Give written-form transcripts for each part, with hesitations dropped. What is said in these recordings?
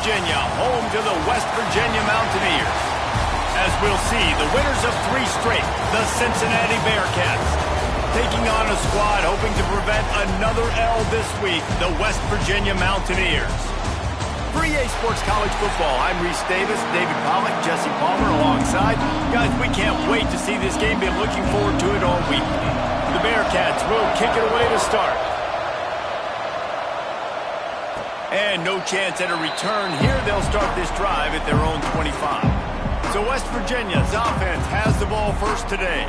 Virginia, home to the West Virginia Mountaineers. As we'll see, the winners of 3 straight, the Cincinnati Bearcats, taking on a squad hoping to prevent another L this week, the West Virginia Mountaineers. For EA Sports College Football, I'm Reese Davis, David Pollack, Jesse Palmer alongside. Guys, we can't wait to see this game. Been looking forward to it all week. The Bearcats will kick it away to start. And no chance at a return here. They'll start this drive at their own 25. So West Virginia's offense has the ball first today.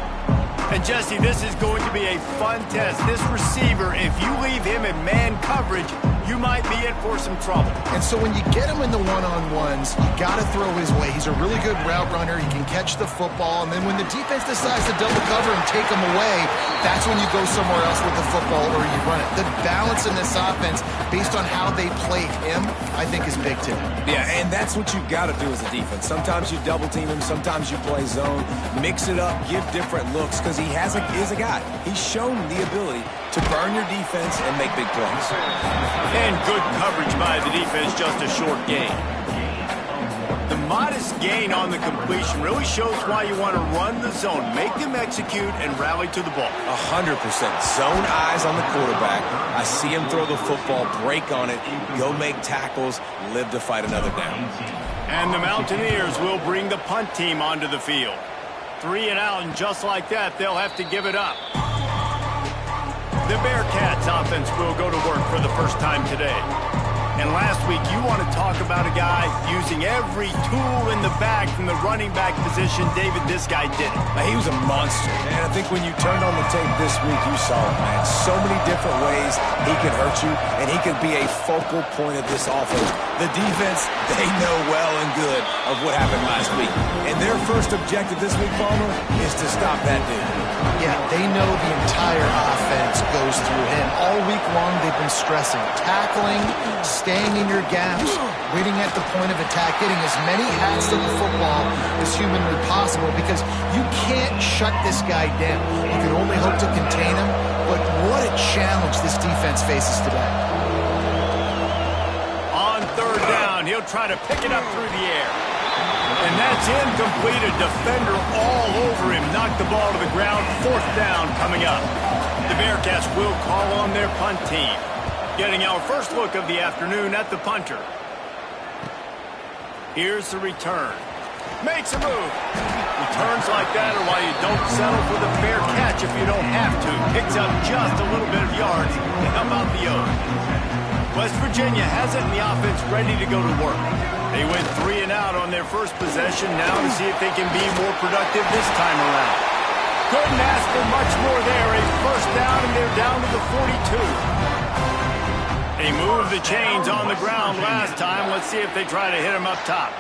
And Jesse, this is going to be a fun test. This receiver, if you leave him in man coverage, you might be in for some trouble. And so when you get him in the one-on-ones, you got to throw his way. He's a really good route runner. He can catch the football. And then when the defense decides to double cover and take him away, that's when you go somewhere else with the football or you run it. The balance in this offense, based on how they play him, I think is big today. Yeah, and that's what you got to do as a defense. Sometimes you double team him, sometimes you play zone, mix it up, give different looks, because he is a guy. He's shown the ability to burn your defense and make big plays. And good coverage by the defense, just a short gain. The modest gain on the completion really shows why you want to run the zone, make them execute, and rally to the ball. 100%. Zone eyes on the quarterback. I see him throw the football, break on it, go make tackles, live to fight another down. And the Mountaineers will bring the punt team onto the field. 3 and out, and just like that, they'll have to give it up. The Bearcats offense will go to work for the first time today. And last week, you want to talk about a guy using every tool in the bag from the running back position. David, this guy did it. He was a monster. And I think when you turned on the tape this week, you saw it, man. So many different ways he could hurt you, and he could be a focal point of this offense. The defense, they know well and good of what happened last week. And their first objective this week, Palmer, is to stop that dude. Yeah, they know the entire offense goes through him. All week long, they've been stressing tackling, staying in your gaps, waiting at the point of attack, getting as many hats to the football as humanly possible, because you can't shut this guy down. You can only hope to contain him, but what a challenge this defense faces today. On 3rd down, he'll try to pick it up through the air. And that's incomplete. A defender all over him. Knocked the ball to the ground. 4th down coming up. The Bearcats will call on their punt team. Getting our first look of the afternoon at the punter. Here's the return. Makes a move. Returns like that are why you don't settle for the fair catch if you don't have to. Picks up just a little bit of yards to help out the O. West Virginia has it in the offense ready to go to work. They went 3 and out on their first possession. Now to see if they can be more productive this time around. Couldn't ask for much more there. A 1st down, and they're down to the 42. They moved the chains on the ground last time. Let's see if they try to hit him up top.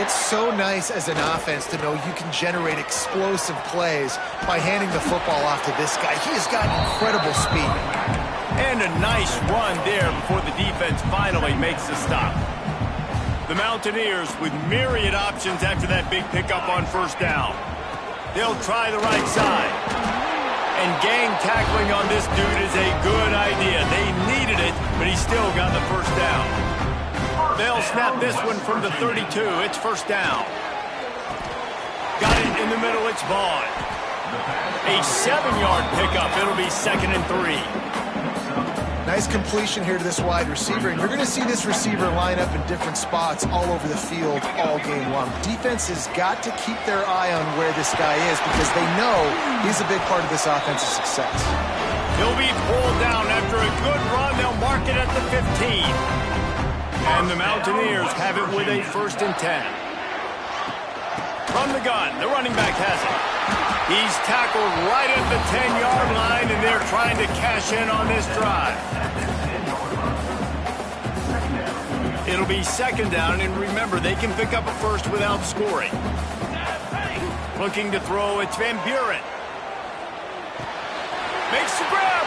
It's so nice as an offense to know you can generate explosive plays by handing the football off to this guy. He has got incredible speed. And a nice run there before the defense finally makes the stop. The Mountaineers with myriad options after that big pickup on 1st down. They'll try the right side. And gang tackling on this dude is a good idea. They needed it, but he still got the 1st down. They'll snap this one from the 32. It's 1st down. Got it in the middle. It's Vaughn. A 7-yard pickup. It'll be 2nd and 3. Nice completion here to this wide receiver, and you're going to see this receiver line up in different spots all over the field all game long. Defense has got to keep their eye on where this guy is, because they know he's a big part of this offensive success. He'll be pulled down after a good run. They'll mark it at the 15. And the Mountaineers have it with a 1st and 10. From the gun, the running back has it. He's tackled right at the 10-yard line, and they're trying to cash in on this drive. It'll be 2nd down, and remember, they can pick up a 1st without scoring. Looking to throw, it's Van Buren. Makes the grab.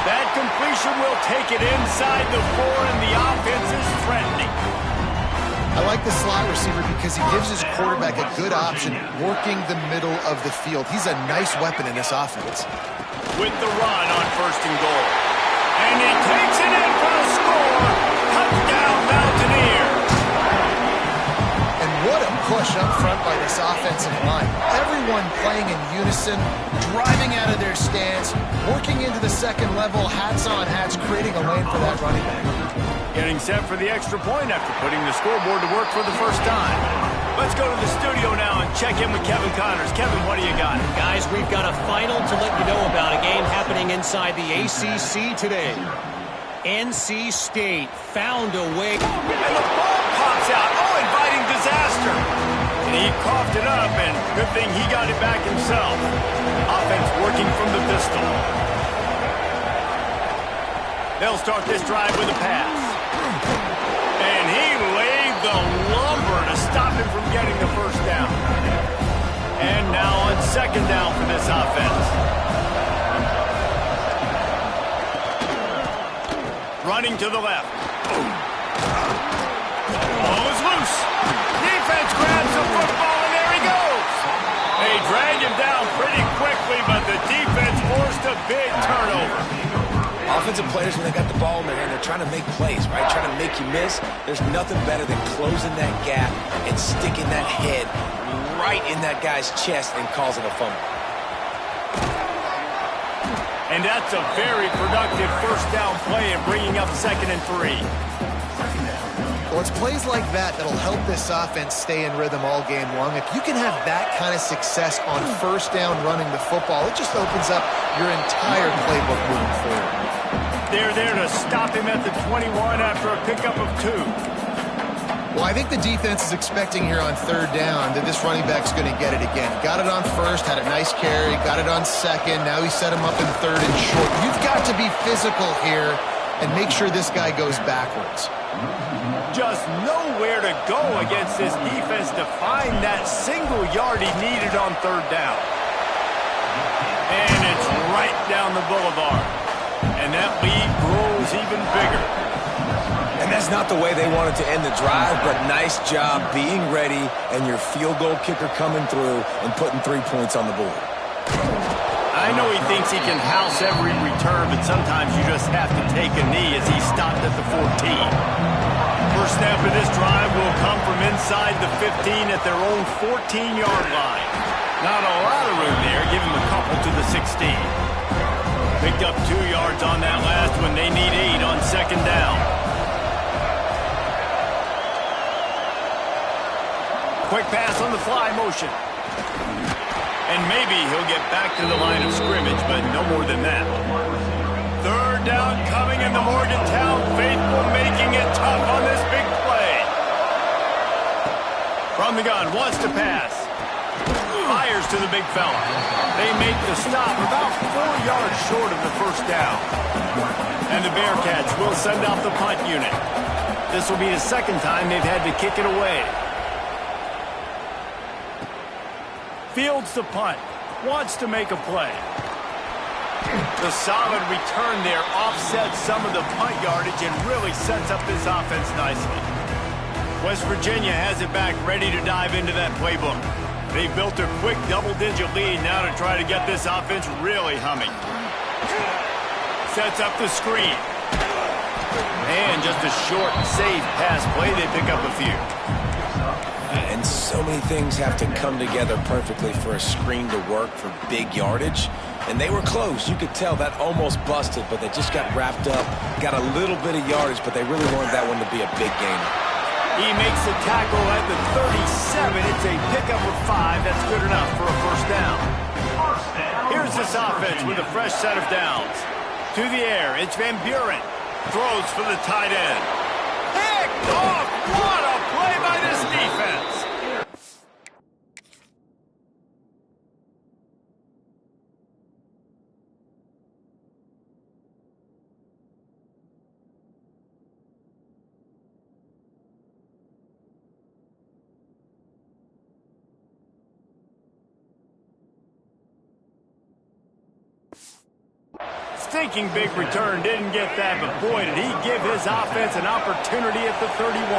That completion will take it inside the 4, and the offense is threatening. I like the slot receiver because he gives his quarterback a good option working the middle of the field. He's a nice weapon in this offense. With the run on 1st and goal. And he takes it in for a score. Touchdown, Mountaineers. push up front by this offensive line. Everyone playing in unison, driving out of their stance, working into the second level, hats on hats, creating a lane for that running back. Getting set for the extra point after putting the scoreboard to work for the first time. Let's go to the studio now and check in with Kevin Connors. Kevin, what do you got? Guys, we've got a final to let you know about, a game happening inside the ACC today. NC State found a way. And the ball pops out. Oh, inviting disaster. And he coughed it up, and good thing he got it back himself. Offense working from the pistol. They'll start this drive with a pass. And he laid the lumber to stop him from getting the first down. And now on second down for this offense. Running to the left. Ball is loose. Defense grabs the football, and there he goes. They dragged him down pretty quickly, but the defense forced a big turnover. Offensive players, when they got the ball in their hand, they're trying to make plays, right? Trying to make you miss. There's nothing better than closing that gap and sticking that head right in that guy's chest and causing a fumble. And that's a very productive first down play and bringing up 2nd and 3. Well, it's plays like that that'll help this offense stay in rhythm all game long. If you can have that kind of success on first down running the football, it just opens up your entire playbook moving forward. They're there to stop him at the 21 after a pickup of 2. Well, I think the defense is expecting here on third down that this running back's going to get it again. Got it on first, had a nice carry, got it on second. Now he set him up in third and short. You've got to be physical here and make sure this guy goes backwards. Just nowhere to go against this defense to find that single yard he needed on third down. And it's right down the boulevard. And that lead grows even bigger. And that's not the way they wanted to end the drive, but nice job being ready and your field goal kicker coming through and putting 3 points on the board. I know he thinks he can house every return, but sometimes you just have to take a knee as he stopped at the 14. First snap of this drive will come from inside the 15 at their own 14-yard line. Not a lot of room there, give him a couple to the 16. Picked up 2 yards on that last one. They need 8 on second down. Quick pass on the fly motion. And maybe he'll get back to the line of scrimmage, but no more than that. Third down coming in the Morgantown faithful, making it tough on this big play. From the gun, wants to pass. Fires to the big fella. They make the stop about 4 yards short of the first down. And the Bearcats will send out the punt unit. This will be the second time they've had to kick it away. Fields the punt. Wants to make a play. The solid return there offsets some of the punt yardage and really sets up this offense nicely. West Virginia has it back, ready to dive into that playbook. They built a quick double-digit lead now to try to get this offense really humming. Sets up the screen. And just a short, safe pass play. They pick up a few. And so many things have to come together perfectly for a screen to work for big yardage. And they were close. You could tell that almost busted, but they just got wrapped up, got a little bit of yardage, but they really wanted that one to be a big game. He makes the tackle at the 37. It's a pickup of 5. That's good enough for a first down. Here's this offense with a fresh set of downs. To the air, it's Van Buren. Throws for the tight end. Picked off! What a play by this defense! Stinking big return, didn't get that, but boy, did he give his offense an opportunity at the 31.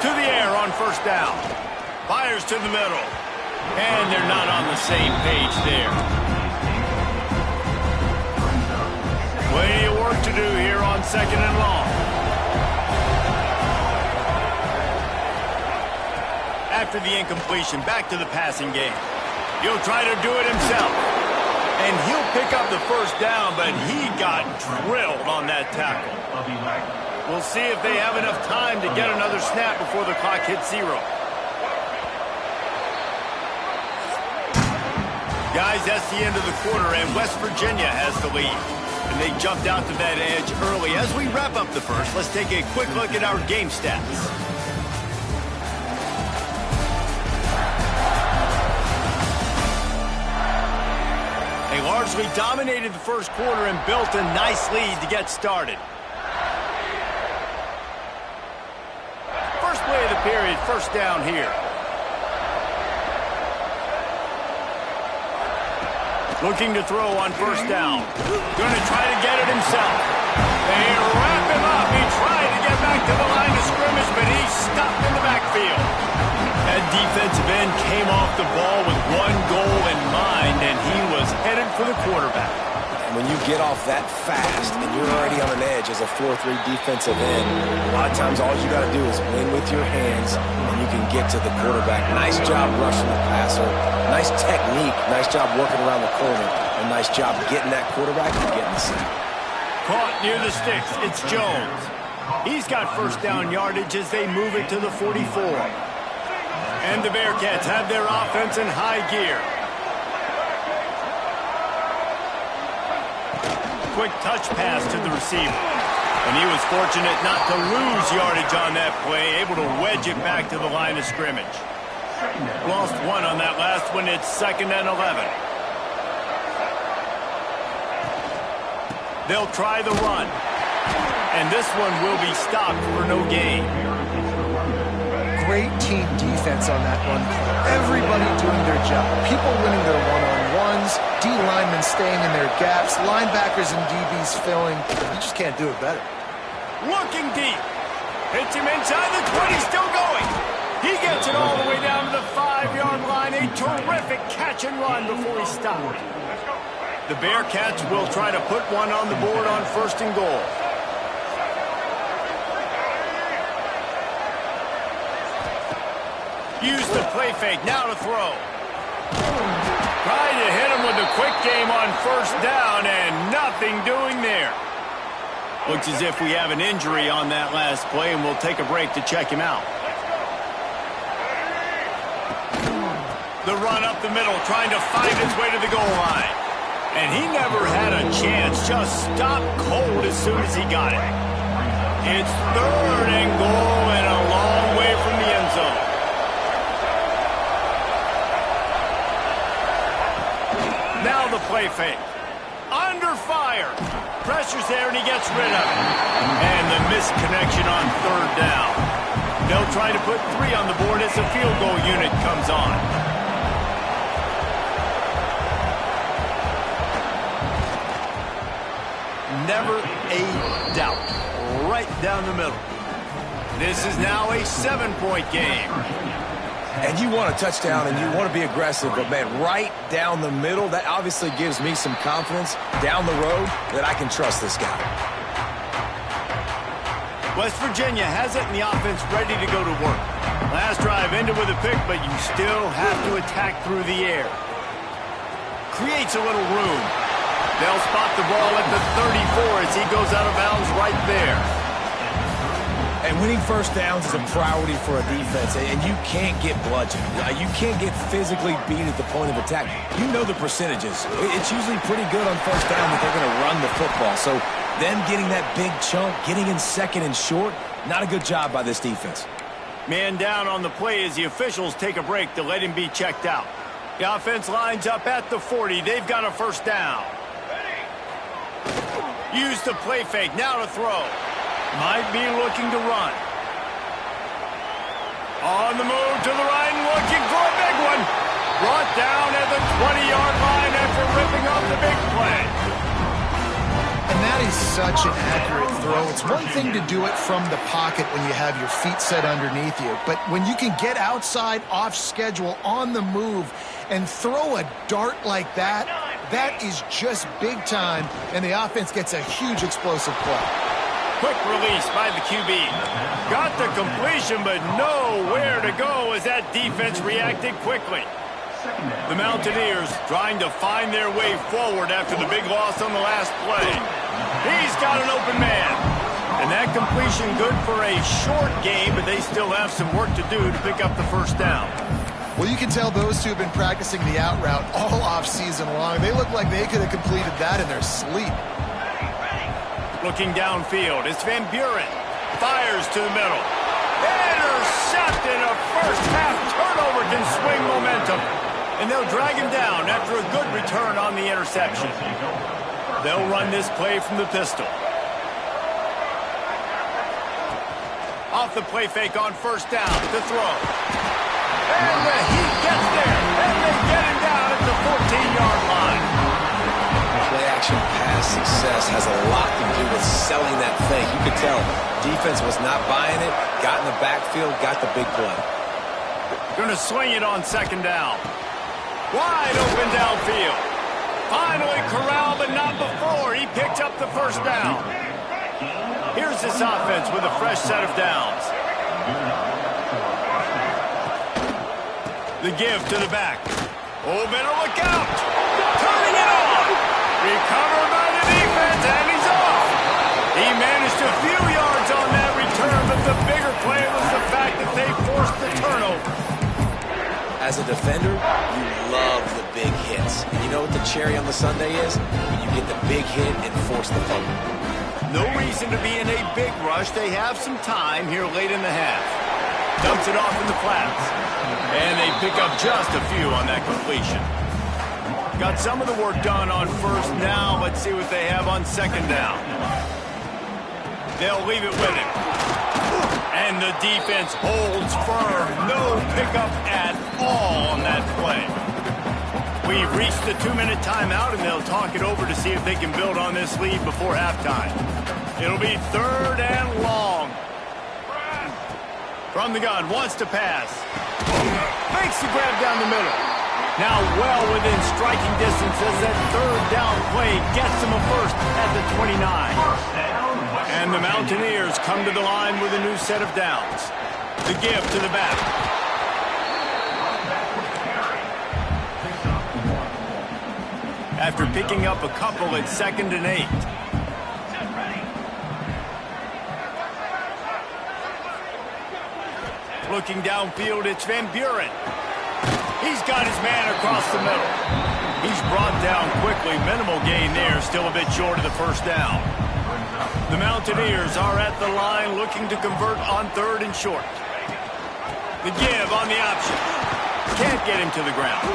To the air on first down. Fires to the middle. And they're not on the same page there. Plenty of work to do here on second and long. after the incompletion. Back to the passing game. He'll try to do it himself. And he'll pick up the first down, but he got drilled on that tackle. We'll see if they have enough time to get another snap before the clock hits 0. Guys, that's the end of the quarter, and West Virginia has the lead. And they jumped out to that edge early. As we wrap up the first, let's take a quick look at our game stats. They largely dominated the first quarter and built a nice lead to get started. First play of the period, first down here. Looking to throw on first down. Going to try to get it himself. They wrap him up. He tried to get back to the line of scrimmage, but he's stopped in the backfield. That defensive end came off the ball with one goal in mind, and he was headed for the quarterback. And when you get off that fast and you're already on an edge as a 4-3 defensive end, a lot of times all you got to do is win with your hands, and you can get to the quarterback. Nice job rushing the passer. Nice technique. Nice job working around the corner. And nice job getting that quarterback and getting the sack. Caught near the sticks. It's Jones. He's got first down yardage as they move it to the 44. And the Bearcats have their offense in high gear. Quick touch pass to the receiver. And he was fortunate not to lose yardage on that play, able to wedge it back to the line of scrimmage. Lost one on that last one. It's 2nd and 11. They'll try the run. And this one will be stopped for no gain. Great team defense on that run play. Everybody doing their job. People winning their one-on-ones, D linemen staying in their gaps, linebackers and DBs filling. You just can't do it better. Looking deep. Hits him inside the 20, still going. He gets it all the way down to the 5-yard line. A terrific catch and run before he stopped. The Bearcats will try to put one on the board on 1st and goal. Use the play fake, now to throw. Tried to hit him with a quick game on first down, and nothing doing there. Looks as if we have an injury on that last play, and we'll take a break to check him out. The run up the middle, trying to find his way to the goal line. And he never had a chance, just stopped cold as soon as he got it. It's 3rd and goal and a long way from the end zone. Now the play fake. Under fire. Pressure's there and he gets rid of it. And the missed connection on 3rd down. They'll try to put 3 on the board as the field goal unit comes on. Never a doubt. Right down the middle. This is now a 7-point game. And you want a touchdown and you want to be aggressive, but, man, right down the middle, that obviously gives me some confidence down the road that I can trust this guy. West Virginia has it and the offense ready to go to work. Last drive ended with a pick, but you still have to attack through the air. Creates a little room. They'll spot the ball at the 34 as he goes out of bounds right there. And winning first downs is a priority for a defense, and you can't get bludgeoned. You can't get physically beat at the point of attack. You know the percentages. It's usually pretty good on first down that they're going to run the football. So them getting that big chunk, getting in 2nd and short, not a good job by this defense. Man down on the play as the officials take a break to let him be checked out. The offense lines up at the 40. They've got a first down. Use the play fake, now to throw. Might be looking to run. On the move to the right, looking for a big one. Brought down at the 20-yard line after ripping off the big play. And that is such an accurate throw. It's one thing to do it from the pocket when you have your feet set underneath you, but when you can get outside, off schedule, on the move, and throw a dart like that, that is just big time, and the offense gets a huge explosive play. Quick release by the QB. Got the completion, but nowhere to go as that defense reacted quickly. The Mountaineers trying to find their way forward after the big loss on the last play. He's got an open man. And that completion good for a short game, but they still have some work to do to pick up the first down. Well, you can tell those two have been practicing the out route all off-season long. They look like they could have completed that in their sleep. Looking downfield, it's Van Buren. Fires to the middle. Intercepted. A first-half turnover can swing momentum. And they'll drag him down after a good return on the interception. They'll run this play from the pistol. Off the play fake on first down to throw. And he gets there. And they get him down at the 14-yard line. Play-action pass success has a lot to do with selling that fake. You could tell defense was not buying it, got in the backfield, got the big play. Going to swing it on second down. Wide open downfield. Finally corralled, but not before. He picked up the first down. Here's this offense with a fresh set of downs. The give to the back. Oh, better look out. Turning it on. Recovered by the defense, and he's off. He managed a few yards on that return, but the bigger play was the fact that they forced the turnover. As a defender, you love the big hits. And you know what the cherry on the sundae is? When you get the big hit and force the fumble. No reason to be in a big rush. They have some time here late in the half. Dumps it off in the flats. And they pick up just a few on that completion. Got some of the work done on first down. Let's see what they have on second down. They'll leave it with him. And the defense holds firm. No pickup at all on that play. We've reached the 2-minute timeout, and they'll talk it over to see if they can build on this lead before halftime. It'll be third and long. From the gun, wants to pass. Makes the grab down the middle. Now well within striking distance as that third down play gets him a first at the 29. And the Mountaineers come to the line with a new set of downs. The give to the back. After picking up a couple at 2nd and 8. Looking downfield, it's Van Buren. He's got his man across the middle. He's brought down quickly. Minimal gain there, still a bit short of the first down. The Mountaineers are at the line looking to convert on 3rd and short. The give on the option. Can't get him to the ground.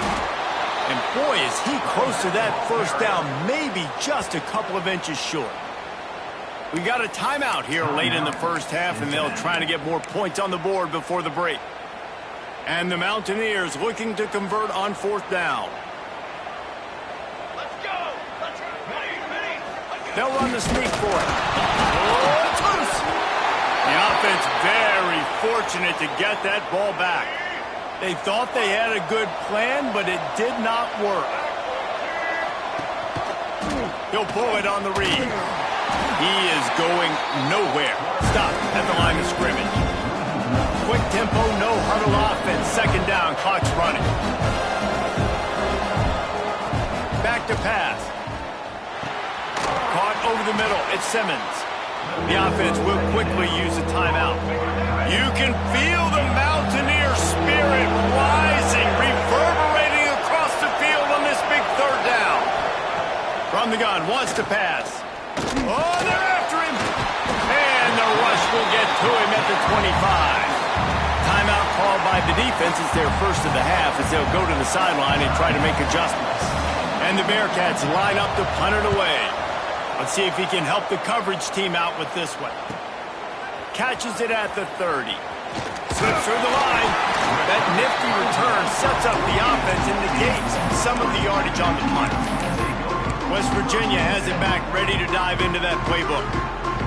And boy, is he close to that first down, maybe just a couple of inches short. We got a timeout here late in the first half, and they'll try to get more points on the board before the break. And the Mountaineers looking to convert on 4th down. Let's go! They'll run the sneak for it. Oh, it's loose! The offense very fortunate to get that ball back. They thought they had a good plan, but it did not work. He'll pull it on the read. He is going nowhere. Stop at the line of scrimmage. Quick tempo, no huddle offense. 2nd down, clock's running. Back to pass. Caught over the middle. It's Simmons. The offense will quickly use a timeout. You can feel the Mountaineer spirit rising, reverberating across the field on this big 3rd down. From the gun, wants to pass. Oh, they're after him. And the rush will get to him at the 25. Timeout called by the defense. It's their first of the half as they'll go to the sideline and try to make adjustments. And the Bearcats line up to punt it away. Let's see if he can help the coverage team out with this one. Catches it at the 30. Slips through the line. That nifty return sets up the offense and negates some of the yardage on the punt. West Virginia has it back ready to dive into that playbook.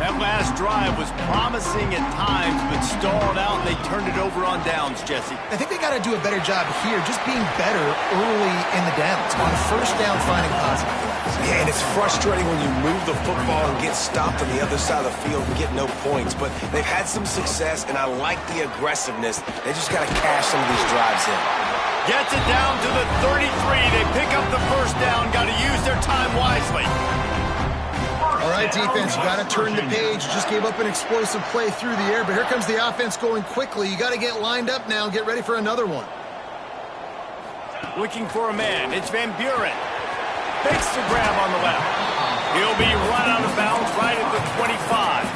That last drive was promising at times, but stalled out, and they turned it over on downs, Jesse. I think they got to do a better job here, just being better early in the downs. On first down, finding positive plays. Yeah, and it's frustrating when you move the football and get stopped on the other side of the field and get no points. But they've had some success, and I like the aggressiveness. They just got to cash some of these drives in. Gets it down to the 33. They pick up the first down. Got to use their time wisely. All right, defense, you got to turn the page. You just gave up an explosive play through the air, but here comes the offense going quickly. You got to get lined up now and get ready for another one. Looking for a man. It's Van Buren. Makes the grab on the left. He'll be run out of bounds right at the 25.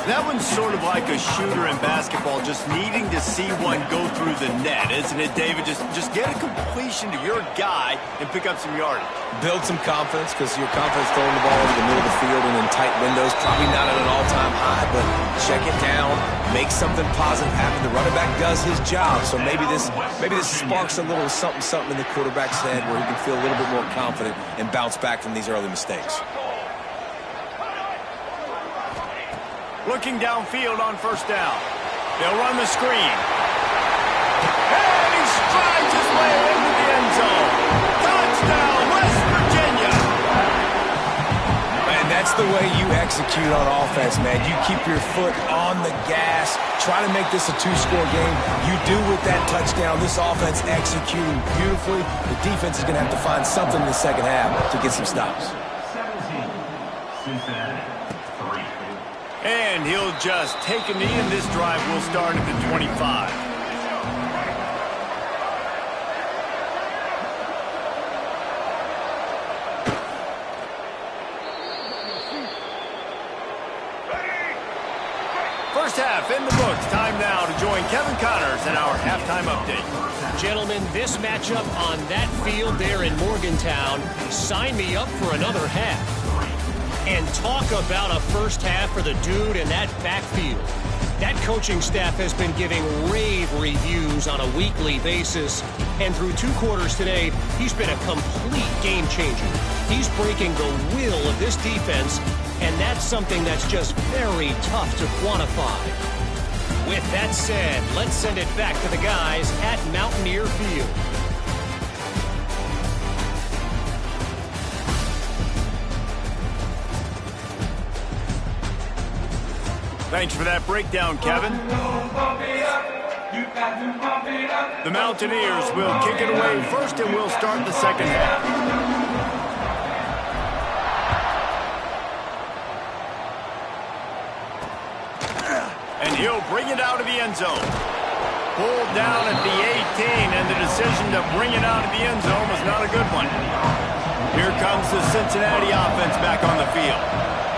That one's sort of like a shooter in basketball, just needing to see one go through the net, isn't it, David? Just get a completion to your guy and pick up some yardage. Build some confidence, because your confidence throwing the ball over the middle of the field and in tight windows, probably not at an all-time high, but check it down, make something positive happen. The running back does his job, so maybe this sparks a little something in the quarterback's head where he can feel a little bit more confident and bounce back from these early mistakes. Looking downfield on first down. They'll run the screen. And he strides his way into the end zone. Touchdown, West Virginia. And that's the way you execute on offense, man. You keep your foot on the gas. Try to make this a two-score game. You do with that touchdown. This offense executing beautifully. The defense is going to have to find something in the second half to get some stops. And he'll just take a knee, and this drive will start at the 25. First half in the books. Time now to join Kevin Connors in our halftime update. Gentlemen, this matchup on that field there in Morgantown, sign me up for another half. And talk about a first half for the dude in that backfield. That coaching staff has been giving rave reviews on a weekly basis. And through 2 quarters today, he's been a complete game changer. He's breaking the will of this defense, and that's something that's just very tough to quantify. With that said, let's send it back to the guys at Mountaineer Field. Thanks for that breakdown, Kevin. The Mountaineers will kick it away first, and we'll start the second half. And he'll bring it out of the end zone. Pulled down at the 18, and the decision to bring it out of the end zone was not a good one. Here comes the Cincinnati offense back on the field.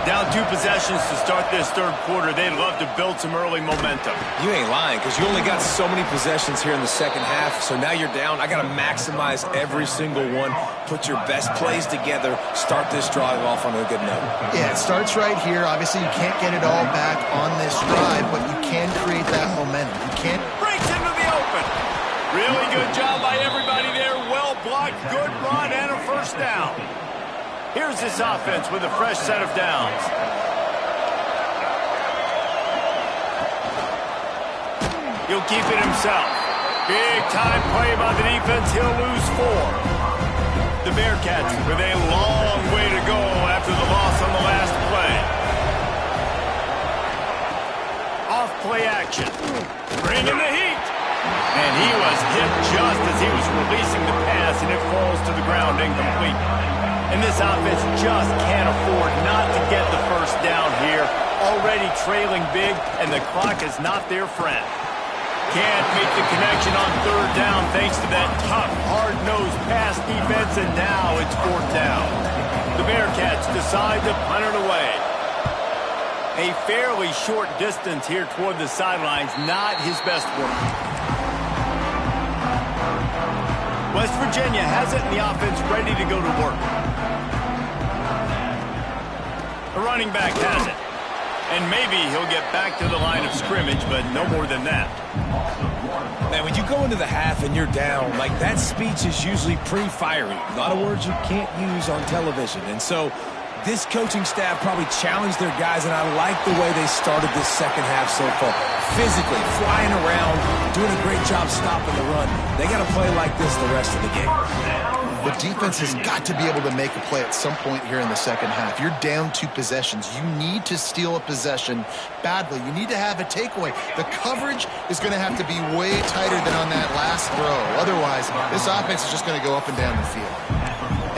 Down 2 possessions to start this third quarter. They'd love to build some early momentum. You ain't lying, because you only got so many possessions here in the second half, so now you're down. I got to maximize every single one, put your best plays together, start this drive off on a good note. Yeah, it starts right here. Obviously, you can't get it all back on this drive, but you can create that momentum. You can't... Breaks into the open. Really good job by everybody there. Well blocked, good run, and a first down. Here's this offense with a fresh set of downs. He'll keep it himself. Big time play by the defense. He'll lose 4. The Bearcats with a long way to go after the loss on the last play. Off play action. Bringing the heat. And he was hit just as he was releasing the pass, and it falls to the ground incomplete. And this offense just can't afford not to get the first down here. Already trailing big, and the clock is not their friend. Can't make the connection on third down thanks to that tough, hard-nosed pass defense, and now it's 4th down. The Bearcats decide to punt it away. A fairly short distance here toward the sidelines, not his best work. West Virginia has it, and the offense ready to go to work. The running back has it. And maybe he'll get back to the line of scrimmage, but no more than that. Man, when you go into the half and you're down, like that speech is usually pretty fiery. A lot of words you can't use on television. And so This coaching staff probably challenged their guys, and I like the way they started this second half so far. Physically, flying around, doing a great job stopping the run. They got to play like this the rest of the game. The defense has got to be able to make a play at some point here in the second half. You're down 2 possessions. You need to steal a possession badly. You need to have a takeaway. The coverage is going to have to be way tighter than on that last throw. Otherwise, this offense is just going to go up and down the field.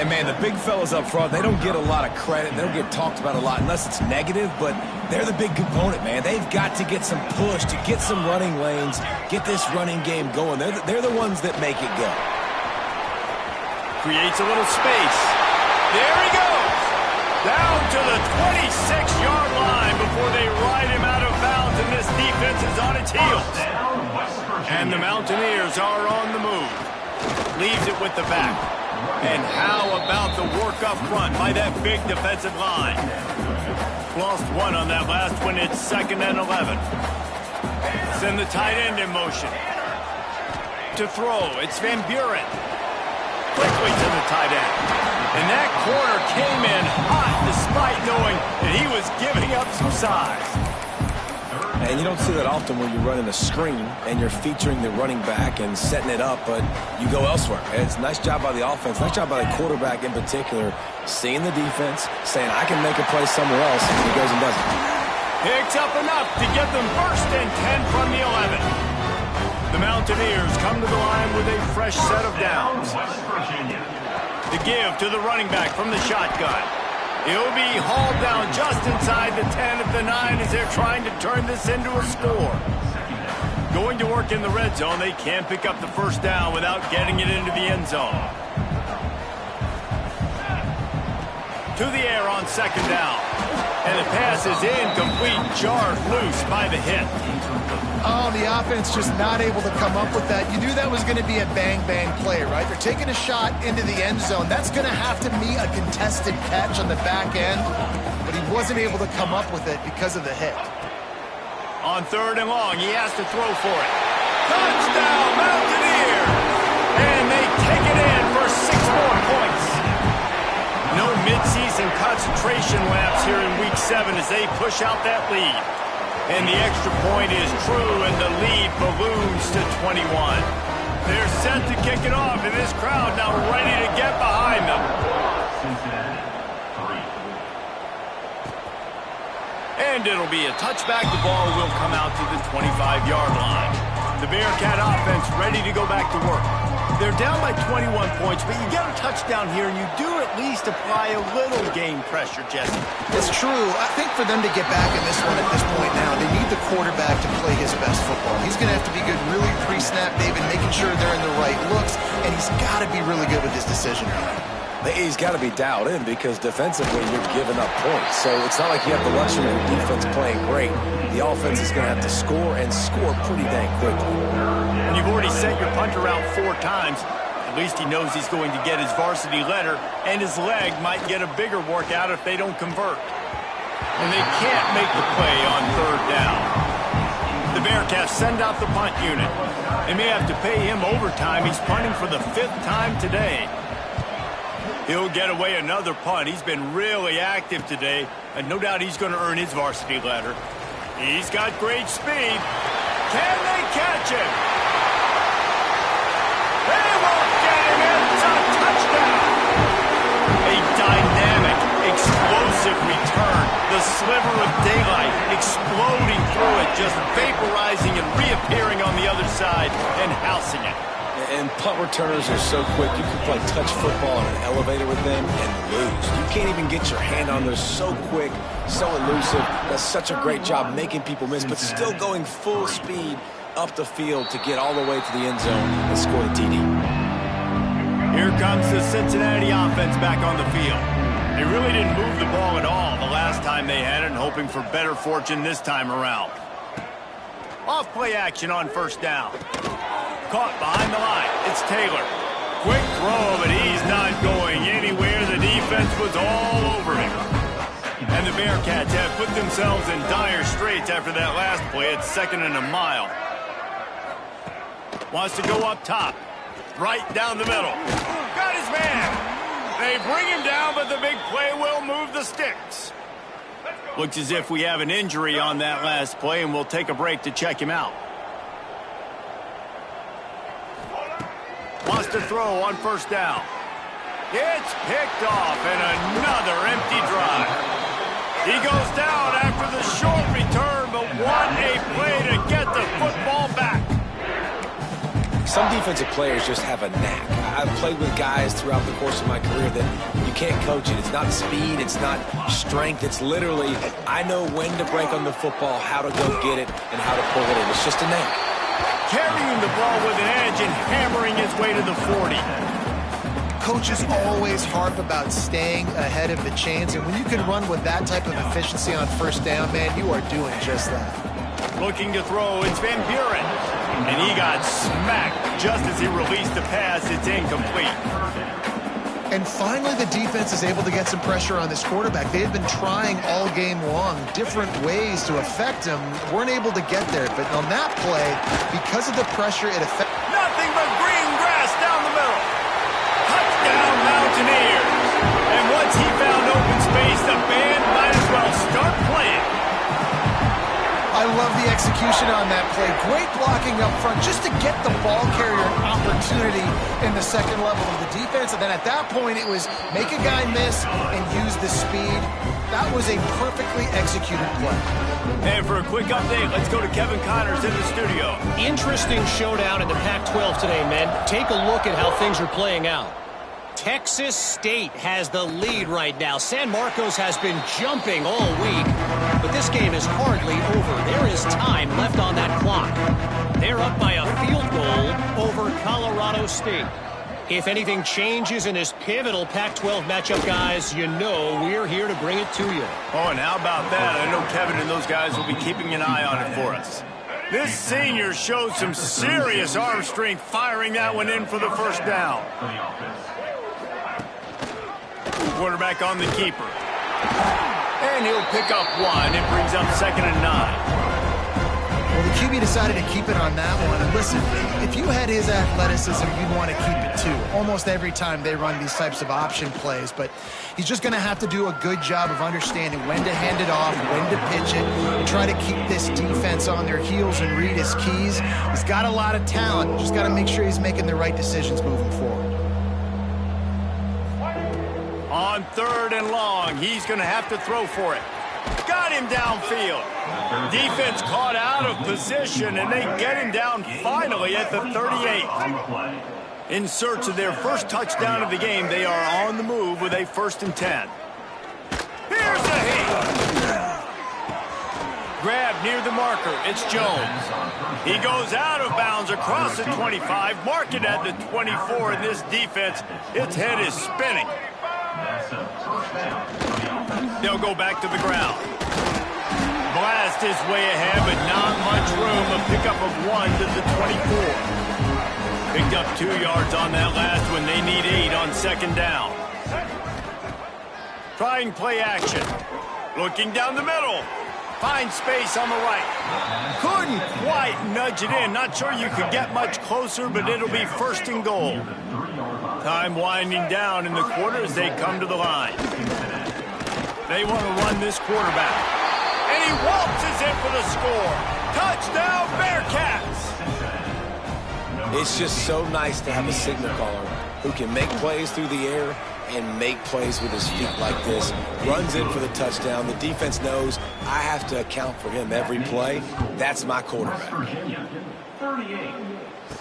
And, man, the big fellas up front, they don't get a lot of credit. They don't get talked about a lot unless it's negative, but they're the big component, man. They've got to get some push, to get some running lanes, get this running game going. They're the ones that make it go. Creates a little space. There he goes. Down to the 26-yard line before they ride him out of bounds, and this defense is on its heels. And the Mountaineers are on the move. Leaves it with the back. And how about the work up front by that big defensive line? Lost 1 on that last one. It's 2nd and 11. Send the tight end in motion. To throw, it's Van Buren. Quickly to the tight end. And that corner came in hot despite knowing that he was giving up some size. And you don't see that often when you're running a screen and you're featuring the running back and setting it up, but you go elsewhere. And it's a nice job by the offense, nice job by the quarterback in particular, seeing the defense, saying, I can make a play somewhere else, and he goes and does it. Picks up enough to give them 1st and 10 from the 11. The Mountaineers come to the line with a fresh set of downs. The give to the running back from the shotgun. He'll be hauled down just inside the 10 of the 9 as they're trying to turn this into a score. Going to work in the red zone, they can't pick up the 1st down without getting it into the end zone. To the air on 2nd down. And the pass is incomplete, jarred loose by the hit. Oh, the offense just not able to come up with that. You knew that was going to be a bang-bang play, right? They're taking a shot into the end zone. That's going to have to be a contested catch on the back end, but he wasn't able to come up with it because of the hit. On 3rd and long, he has to throw for it. Touchdown, Mountaineers! And they take it in for 6 more points. No midseason concentration lapse here in Week 7 as they push out that lead. And the extra point is true, and the lead balloons to 21. They're set to kick it off, and this crowd now ready to get behind them. And it'll be a touchback. The ball will come out to the 25-yard line. The Bearcat offense ready to go back to work. They're down by 21 points, but you get a touchdown here, and you do at least apply a little game pressure, Jesse. It's true. I think for them to get back in this one at this point now, they need the quarterback to play his best football. He's going to have to be good really pre-snap, David, making sure they're in the right looks, and he's got to be really good with his decision. He's got to be dialed in because defensively you're giving up points. So it's not like you have the luxury of the defense playing great. The offense is going to have to score and score pretty dang quickly. And you've already sent your punter out 4 times. At least he knows he's going to get his varsity letter, and his leg might get a bigger workout if they don't convert. And they can't make the play on 3rd down. The Bearcats send out the punt unit. They may have to pay him overtime. He's punting for the 5th time today. He'll get away another punt. He's been really active today, and no doubt he's going to earn his varsity letter. He's got great speed. Can they catch him? They won't get him. It's a touchdown. A dynamic, explosive return. The sliver of daylight exploding through it, just vaporizing and reappearing on the other side and housing it. And punt returners are so quick. You can play touch football in an elevator with them and lose. You can't even get your hand on them. So quick, so elusive. Does such a great job making people miss, but still going full speed up the field to get all the way to the end zone and score the TD. Here comes the Cincinnati offense back on the field. They really didn't move the ball at all the last time they had it, and hoping for better fortune this time around. Off play action on 1st down. Caught behind the line. It's Taylor. Quick throw, but he's not going anywhere. The defense was all over him. And the Bearcats have put themselves in dire straits after that last play. It's 2nd and a mile. Wants to go up top. Right down the middle. Got his man. They bring him down, but the big play will move the sticks. Looks as if we have an injury on that last play, and we'll take a break to check him out. Wants to throw on first down. It's picked off, and another empty drive. He goes down after the short return, but what a play to get the football back. Some defensive players just have a knack. I've played with guys throughout the course of my career that you can't coach it. It's not speed, it's not strength. It's literally, I know when to break on the football, how to go get it, and how to pull it in. It's just a knack. Carrying the ball with an edge and hammering his way to the 40. Coaches always harp about staying ahead of the chains, and when you can run with that type of efficiency on first down, man, you are doing just that. Looking to throw, it's Van Buren. And he got smacked just as he released the pass. It's incomplete. And finally, the defense is able to get some pressure on this quarterback. They had been trying all game long different ways to affect him. Weren't able to get there. But on that play, because of the pressure, it affected. Nothing but green grass down the middle. Touchdown, Mountaineers. And once he found open space, the band might as well start playing. I love the execution on that play. Great blocking up front just to get the ball carrier an opportunity in the second level of the defense. And then at that point, it was make a guy miss and use the speed. That was a perfectly executed play. And for a quick update, let's go to Kevin Connors in the studio. Interesting showdown in the Pac-12 today, men. Take a look at how things are playing out. Texas State has the lead right now. San Marcos has been jumping all week, but this game is hardly over. There is time left on that clock. They're up by a field goal over Colorado State. If anything changes in this pivotal Pac-12 matchup, guys, you know we're here to bring it to you. Oh, and how about that? I know Kevin and those guys will be keeping an eye on it for us. This senior showed some serious arm strength firing that one in for the first down. Quarterback on the keeper. And he'll pick up one. It brings up 2nd and 9. Well, the QB decided to keep it on that one. And listen, if you had his athleticism, you'd want to keep it too. Almost every time they run these types of option plays. But he's just going to have to do a good job of understanding when to hand it off, when to pitch it, and try to keep this defense on their heels and read his keys. He's got a lot of talent. Just got to make sure he's making the right decisions moving forward. On 3rd and long, he's going to have to throw for it. Got him downfield. Defense caught out of position, and they get him down finally at the 38. In search of their first touchdown of the game, they are on the move with a 1st and 10. Here's the hit. Grab near the marker. It's Jones. He goes out of bounds across the 25. Mark it at the 24 in this defense. Its head is spinning. They'll go back to the ground. Blast his way ahead, but not much room. A pickup of 1 to the 24. Picked up 2 yards on that last one. They need 8 on 2nd down. Trying play action. Looking down the middle. Finds space on the right. Couldn't quite nudge it in. Not sure you could get much closer, but it'll be 1st and goal. Time winding down in the quarter as they come to the line. They want to run this quarterback. And he waltzes in for the score. Touchdown, Bearcats! It's just so nice to have a signal caller who can make plays through the air and make plays with his feet like this. Runs in for the touchdown. The defense knows I have to account for him every play. That's my quarterback.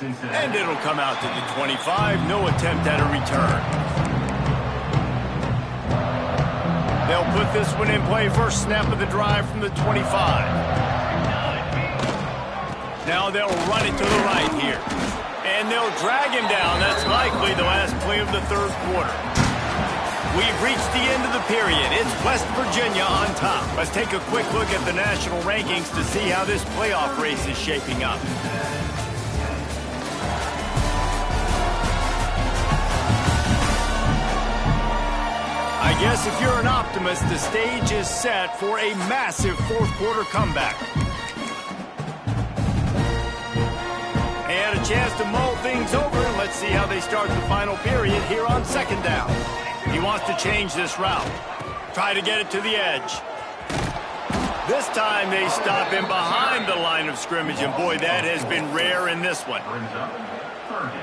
And it'll come out to the 25. No attempt at a return. They'll put this one in play. First snap of the drive from the 25. Now they'll run it to the right here. And they'll drag him down. That's likely the last play of the 3rd quarter. We've reached the end of the period. It's West Virginia on top. Let's take a quick look at the national rankings to see how this playoff race is shaping up. I guess if you're an optimist, the stage is set for a massive 4th quarter comeback. And a chance to mull things over. Let's see how they start the final period here on 2nd down. He wants to change this route. Try to get it to the edge. This time they stop him behind the line of scrimmage, and boy, that has been rare in this one.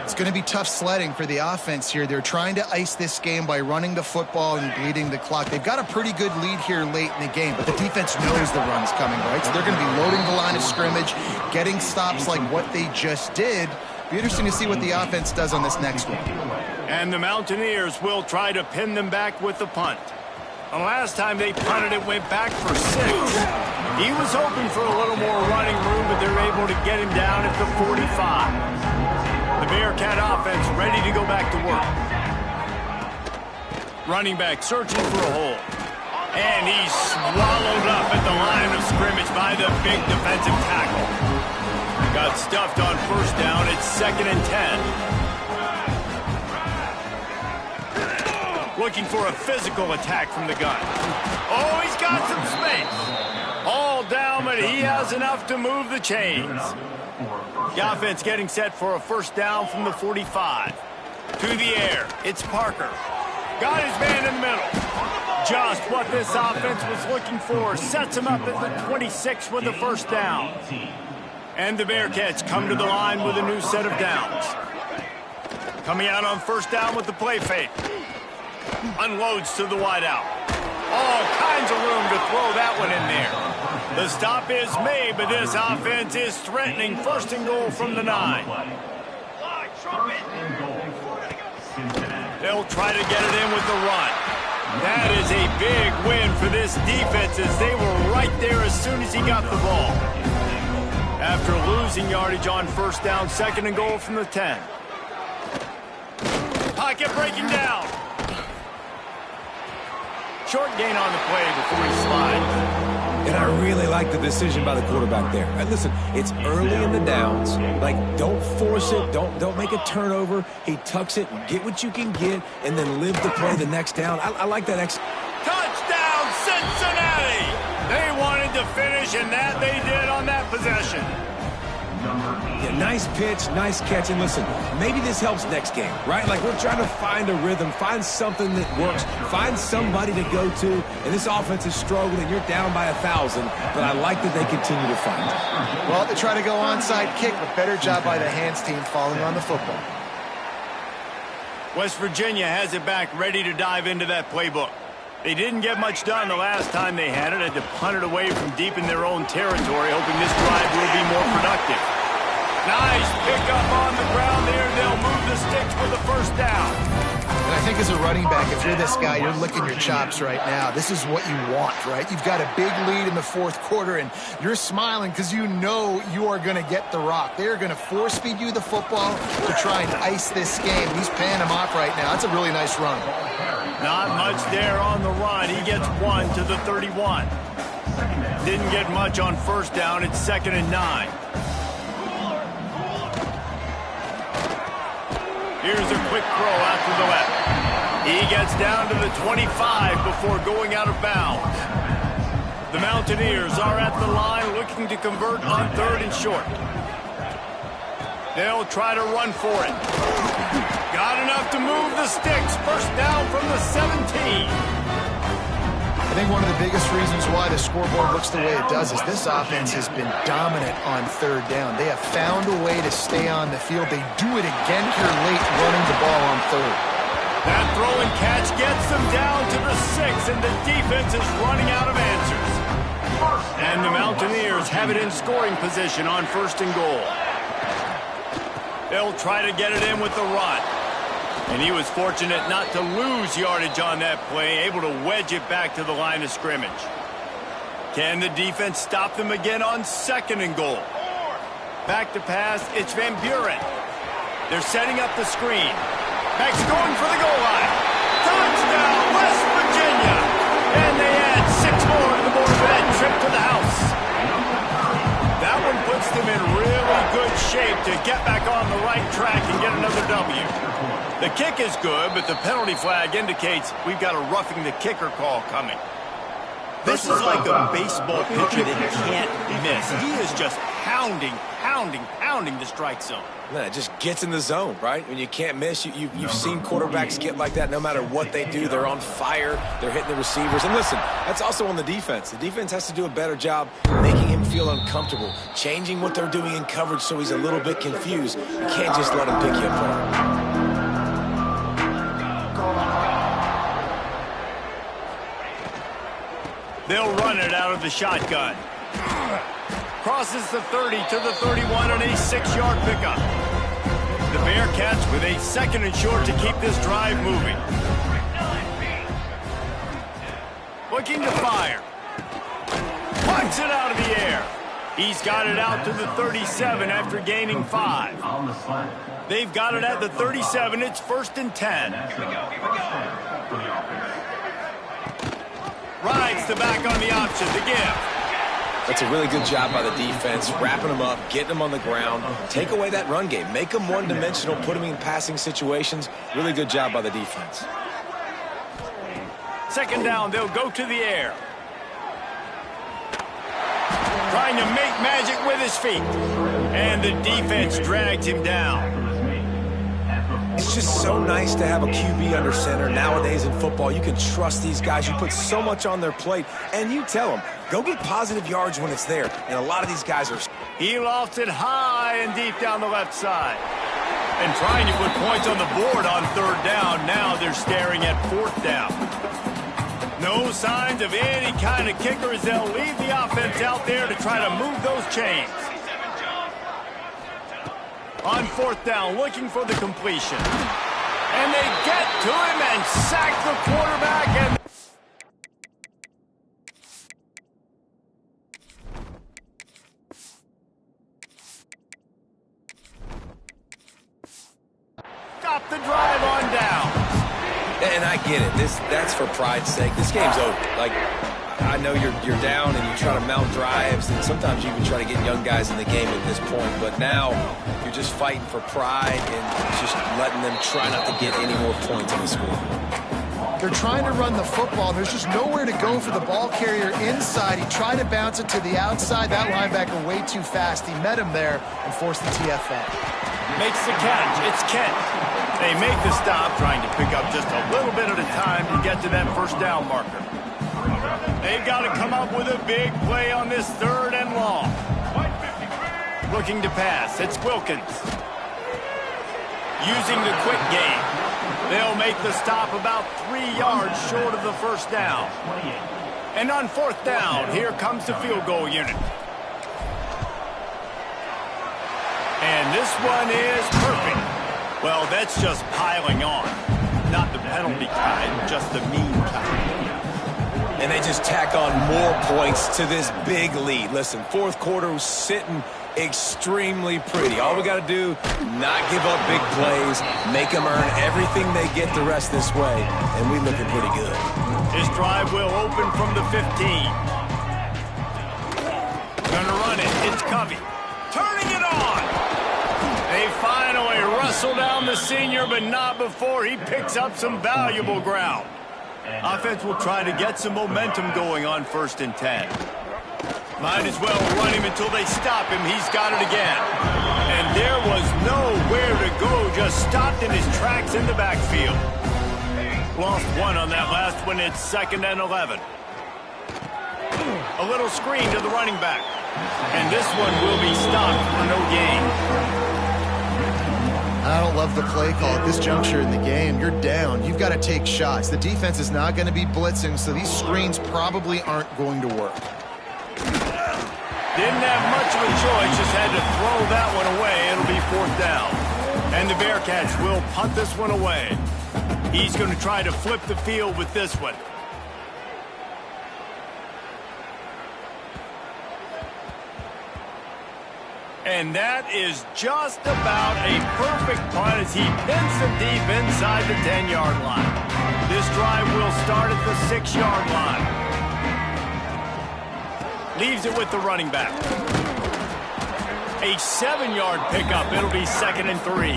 It's going to be tough sledding for the offense here. They're trying to ice this game by running the football and bleeding the clock. They've got a pretty good lead here late in the game, but the defense knows the run's coming, right? So they're going to be loading the line of scrimmage, getting stops like what they just did. Be interesting to see what the offense does on this next one. And the Mountaineers will try to pin them back with the punt. The last time they punted, it went back for 6. He was hoping for a little more running room, but they're able to get him down at the 45. The Bearcat offense ready to go back to work. Running back searching for a hole. And he's swallowed up at the line of scrimmage by the big defensive tackle. Got stuffed on first down. It's 2nd and 10. Looking for a physical attack from the gun. Oh, he's got some space. All down, but he has enough to move the chains. The offense getting set for a first down from the 45. To the air, it's Parker. Got his man in the middle. Just what this offense was looking for. Sets him up at the 26 with the first down. And the Bearcats come to the line with a new set of downs. Coming out on first down with the play fake. Unloads to the wideout. All kinds of room to throw that one in there. The stop is made, but this offense is threatening first and goal from the 9. They'll try to get it in with the run. That is a big win for this defense as they were right there as soon as he got the ball. After losing yardage on first down, 2nd and goal from the 10. Pocket breaking down. Short gain on the play before he slides. And I really like the decision by the quarterback there. And listen, it's early in the downs. Like, don't force it. Don't make a turnover. He tucks it, get what you can get, and then live the play the next down. I like that. Touchdown, Cincinnati! They wanted to finish, and that they did on that possession. Yeah, nice pitch, nice catch. And listen, maybe this helps next game, right? Like, we're trying to find a rhythm, find something that works, find somebody to go to. And this offense is struggling. You're down by 1,000, but I like that they continue to fight. Well, they try to go onside kick, but better job by the hands team falling on the football. West Virginia has it back, ready to dive into that playbook. They didn't get much done the last time they had it. Had to punt it away from deep in their own territory, hoping this drive will be more productive. Nice pickup on the ground there. They'll move the sticks for the first down. And I think as a running back, if you're this guy, you're licking your chops right now. This is what you want, right? You've got a big lead in the 4th quarter, and you're smiling because you know you are going to get the rock. They're going to force-feed you the football to try and ice this game. He's paying him off right now. That's a really nice run. Not much there on the run. He gets 1 to the 31. Didn't get much on first down. It's 2nd and 9. Here's a quick throw out to the left. He gets down to the 25 before going out of bounds. The Mountaineers are at the line looking to convert on 3rd and short. They'll try to run for it. Got enough to move the sticks. First down from the 17. I think one of the biggest reasons why the scoreboard looks the way it does is this offense has been dominant on 3rd down. They have found a way to stay on the field. They do it again here late, running the ball on 3rd. That throw and catch gets them down to the 6, and the defense is running out of answers. And the Mountaineers have it in scoring position on 1st and goal. They'll try to get it in with the run. And he was fortunate not to lose yardage on that play, able to wedge it back to the line of scrimmage. Can the defense stop them again on 2nd and goal? Back to pass, it's Van Buren. They're setting up the screen. Back's going for the goal line. Touchdown, West Virginia! And they add 6 more to the board for that trip to the house. That one puts them in really good shape to get back on the right track and get another W. The kick is good, but the penalty flag indicates we've got a roughing the kicker call coming. This is like a baseball pitcher that you can't miss. He is just pounding the strike zone. Man, it just gets in the zone, right? When you can't miss, you've seen quarterbacks get like that no matter what they do. They're on fire. They're hitting the receivers. And listen, that's also on the defense. The defense has to do a better job making him feel uncomfortable, changing what they're doing in coverage so he's a little bit confused. You can't just let him pick you apart. They'll run it out of the shotgun. Crosses the 30 to the 31 on a 6-yard pickup. The Bearcats with a 2nd and short to keep this drive moving. Looking to fire. Punts it out of the air. He's got it out to the 37 after gaining 5. They've got it at the 37. It's 1st and 10. Rides the back on the option to give. That's a really good job by the defense, wrapping them up, getting them on the ground. Take away that run game. Make them one-dimensional, put them in passing situations. Really good job by the defense. 2nd down, they'll go to the air. Trying to make magic with his feet. And the defense drags him down. It's just so nice to have a QB under center. Nowadays in football, you can trust these guys. You put so much on their plate, and you tell them, go get positive yards when it's there. And a lot of these guys are... He lofts it high and deep down the left side. And trying to put points on the board on 3rd down. Now they're staring at 4th down. No signs of any kind of kicker as they'll leave the offense out there to try to move those chains. On 4th down, looking for the completion. And they get to him and sack the quarterback. And stop the drive on down. And I get it. That's for pride's sake. This game's over. Like, I know you're down and you try to mount drives, and sometimes you even try to get young guys in the game at this point. But now you're just fighting for pride and just letting them try not to get any more points on the score. They're trying to run the football. There's just nowhere to go for the ball carrier inside. He tried to bounce it to the outside. That linebacker way too fast. He met him there and forced the TFL. Makes the catch. It's Kent. They make the stop, trying to pick up just a little bit at a time to get to that 1st down marker. They've got to come up with a big play on this 3rd and long. Looking to pass. It's Wilkins. Using the quick game. They'll make the stop about 3 yards short of the 1st down. And on 4th down, here comes the field goal unit. And this one is perfect. Well, that's just piling on. Not the penalty kind, just the mean kind. And they just tack on more points to this big lead. Listen, 4th quarter was sitting extremely pretty. All we got to do, not give up big plays, make them earn everything they get the rest this way, and we looking pretty good. This drive will open from the 15. Gonna run it. It's Covey. Turning it on. They finally wrestle down the senior, but not before he picks up some valuable ground. Offense will try to get some momentum going on 1st and 10. Might as well run him until they stop him. He's got it again. And there was nowhere to go, just stopped in his tracks in the backfield. Lost 1 on that last one. It's 2nd and 11. A little screen to the running back. And this one will be stopped for no gain. I don't love the play call at this juncture in the game. You're down. You've got to take shots. The defense is not going to be blitzing, so these screens probably aren't going to work. Didn't have much of a choice, just had to throw that one away. It'll be 4th down. And the Bearcats will punt this one away. He's going to try to flip the field with this one. And that is just about a perfect punt as he pins them deep inside the 10-yard line. This drive will start at the 6-yard line. Leaves it with the running back. A 7-yard pickup. It'll be 2nd and 3.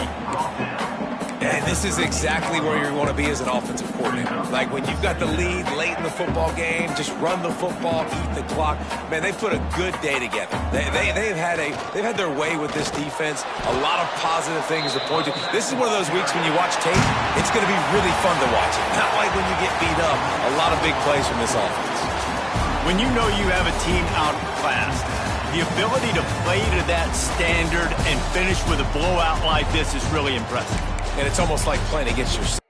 And this is exactly where you want to be as an offensive coordinator. Like when you've got the lead late in the football game, just run the football, eat the clock. Man, they put a good day together. They've had their way with this defense. A lot of positive things to point to. This is one of those weeks when you watch tape, it's going to be really fun to watch it. Not like when you get beat up. A lot of big plays from this offense. When you know you have a team outclassed, the ability to play to that standard and finish with a blowout like this is really impressive. And it's almost like playing against yourself.